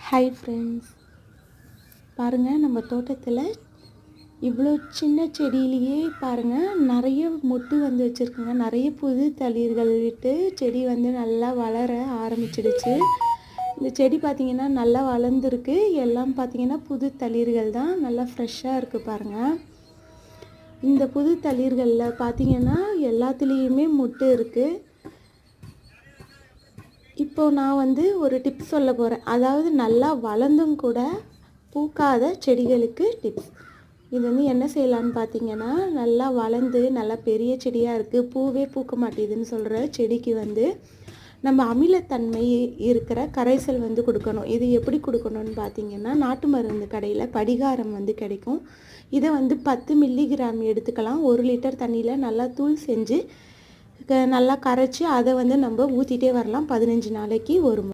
Hi friends, பாருங்கள் நம்ம தோட்டத்தில் இவ்வளோ சின்ன செடியிலேயே பாருங்கள் நிறைய மொட்டு வந்து வச்சுருக்குங்க. நிறைய புது தளிர்கள் விட்டு செடி வந்து நல்லா வளர ஆரம்பிச்சிடுச்சு. இந்த செடி பார்த்திங்கன்னா நல்லா வளர்ந்துருக்கு. எல்லாம் பார்த்திங்கன்னா புது தளிர்கள் தான், நல்லா ஃப்ரெஷ்ஷாக இருக்குது பாருங்கள். இந்த புது தளிர்களில் பார்த்திங்கன்னா எல்லாத்துலேயுமே மொட்டு இருக்குது. இப்போது நான் வந்து ஒரு டிப்ஸ் சொல்ல போகிறேன். அதாவது நல்லா வளர்ந்தும் கூட பூக்காத செடிகளுக்கு டிப்ஸ். இது வந்து என்ன செய்யலான்னு பார்த்தீங்கன்னா, நல்லா வளர்ந்து நல்லா பெரிய செடியாக இருக்குது, பூவே பூக்க மாட்டேதுன்னு சொல்கிற செடிக்கு வந்து நம்ம அமிலத்தன்மை இருக்கிற கரைசல் வந்து கொடுக்கணும். இது எப்படி கொடுக்கணும்னு பார்த்தீங்கன்னா, நாட்டு மருந்து கடையில் படிகாரம் வந்து கிடைக்கும். இதை வந்து 10 மில்லிகிராம் எடுத்துக்கலாம். 1 லிட்டர் தண்ணியில் நல்லா தூள் செஞ்சு நல்லா கரைச்சி அதை வந்து நம்ம ஊற்றிட்டே வரலாம். 15 நாளைக்கு ஒரு முறை.